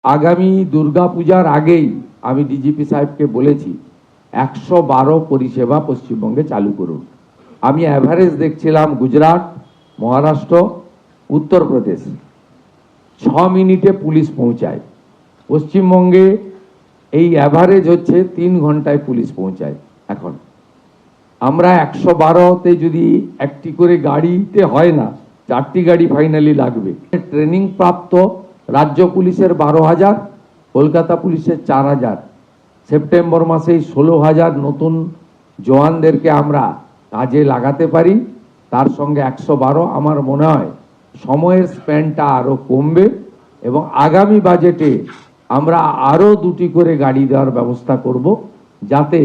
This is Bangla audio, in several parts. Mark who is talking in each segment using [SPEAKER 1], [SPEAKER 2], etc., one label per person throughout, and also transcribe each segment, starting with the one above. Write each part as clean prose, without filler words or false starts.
[SPEAKER 1] আগামী দুর্গাপূজার আগেই আমি ডিজিপি সাহেবকে বলেছি 112 পরিষেবা পশ্চিমবঙ্গে চালু করুন। আমি অ্যাভারেজ দেখছিলাম গুজরাট, মহারাষ্ট্র, উত্তরপ্রদেশ 6 মিনিটে পুলিশ পৌঁছায়। পশ্চিমবঙ্গে এই অ্যাভারেজ হচ্ছে 3 ঘন্টায় পুলিশ পৌঁছায়। এখন আমরা 112তে যদি একটি করে গাড়িতে হয় না, 4টি গাড়ি ফাইনালি লাগবে। ট্রেনিং প্রাপ্ত রাজ্য পুলিশের 12,000, কলকাতা পুলিশের 4,000, সেপ্টেম্বর মাসেই 16,000 নতুন জওয়ানদেরকে আমরা কাজে লাগাতে পারি। তার সঙ্গে 112 আমার মনে হয় সময়ের স্প্যানটা আরও কমবে এবং আগামী বাজেটে আমরা আরও 2টি করে গাড়ি দেওয়ার ব্যবস্থা করব, যাতে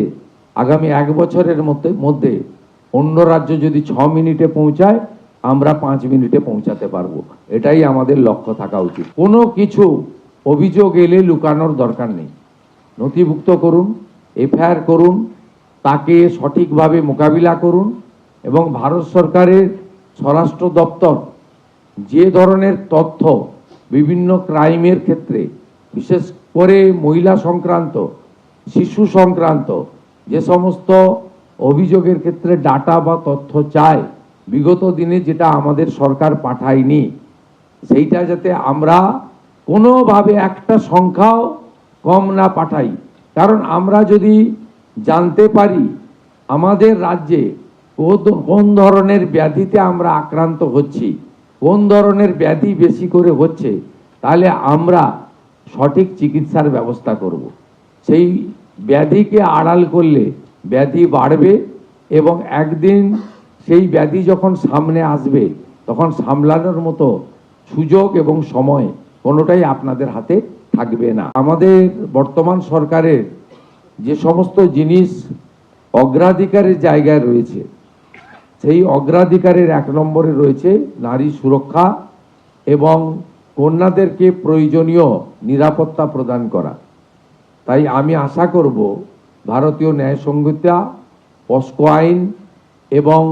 [SPEAKER 1] আগামী 1 বছরের মধ্যে অন্য রাজ্য যদি 6 মিনিটে পৌঁছায় আমরা 5 মিনিটে পৌঁছাতে পারবো। এটাই আমাদের লক্ষ্য থাকা উচিত। কোনো কিছু অভিযোগ এলে লুকানোর দরকার নেই, নথিভুক্ত করুন, এফআইআর করুন, তাকে সঠিকভাবে মোকাবিলা করুন এবং ভারত সরকারের স্বরাষ্ট্র দপ্তর যে ধরনের তথ্য বিভিন্ন ক্রাইমের ক্ষেত্রে, বিশেষ করে মহিলা সংক্রান্ত, শিশু সংক্রান্ত যে সমস্ত অভিযোগের ক্ষেত্রে ডাটা বা তথ্য চায়, বিগত দিনে যেটা আমাদের সরকার পাঠায়নি, সেইটা যাতে আমরা কোনোভাবে একটা সংখ্যাও কম না পাঠাই। কারণ আমরা যদি জানতে পারি আমাদের রাজ্যে কোন ধরনের ব্যাধিতে আমরা আক্রান্ত হচ্ছি, কোন ধরনের ব্যাধি বেশি করে হচ্ছে, তাহলে আমরা সঠিক চিকিৎসার ব্যবস্থা করব। সেই ব্যাধিকে আড়াল করলে ব্যাধি বাড়বে এবং একদিন সেই ব্যাধি যখন সামনে আসবে তখন সামলানোর মতো সুযোগ এবং সময় কোনোটাই আপনাদের হাতে থাকবে না। আমাদের বর্তমান সরকারের যে সমস্ত জিনিস অগ্রাধিকারের জায়গায় রয়েছে, সেই অগ্রাধিকারের 1 নম্বরে রয়েছে নারী সুরক্ষা এবং কন্যাদেরকে প্রয়োজনীয় নিরাপত্তা প্রদান করা। তাই আমি আশা করব ভারতীয় ন্যায় সংহিতা, পস্কো আইন এবং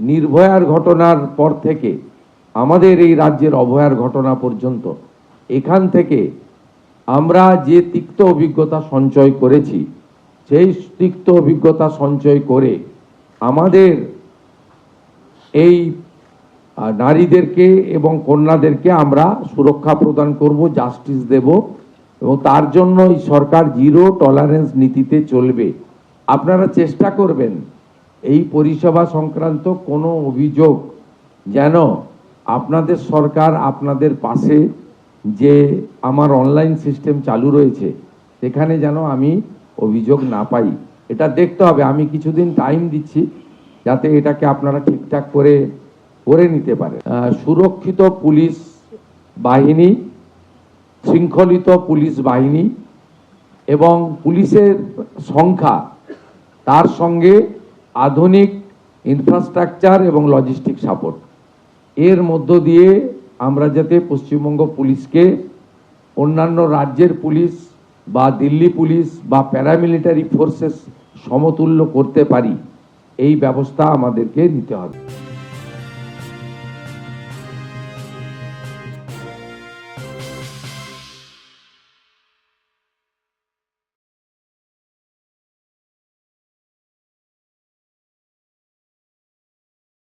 [SPEAKER 1] নির্ভয়ার ঘটনার পর থেকে আমাদের এই রাজ্যের অভয়ার ঘটনা পর্যন্ত এখান থেকে আমরা যে তিক্ত অভিজ্ঞতা সঞ্চয় করেছি, সেই তিক্ত অভিজ্ঞতা সঞ্চয় করে আমাদের এই নারীদেরকে এবং কন্যাদেরকে আমরা সুরক্ষা প্রদান করব, জাস্টিস দেব এবং তার জন্য এই সরকার জিরো টলারেন্স নীতিতে চলবে। আপনারা চেষ্টা করবেন এই পরিষেবা সংক্রান্ত কোনো অভিযোগ যেন আপনাদের সরকার আপনাদের পাশে যে আমার অনলাইন সিস্টেম চালু রয়েছে সেখানে যেন আমি অভিযোগ না পাই, এটা দেখতে হবে। আমি কিছুদিন টাইম দিচ্ছি যাতে এটাকে আপনারা ঠিকঠাক করে নিতে পারেন। সুরক্ষিত পুলিশ বাহিনী, শৃঙ্খলিত পুলিশ বাহিনী এবং পুলিশের সংখ্যা, তার সঙ্গে আধুনিক ইনফ্রাস্ট্রাকচার এবং লজিস্টিক সাপোর্ট, এর মধ্য দিয়ে আমরা যাতে পশ্চিমবঙ্গ পুলিশকে অন্যান্য রাজ্যের পুলিশ বা দিল্লি পুলিশ বা প্যারামিলিটারি ফোর্সেস সমতুল্য করতে পারি, এই ব্যবস্থা আমাদেরকে নিতে হবে।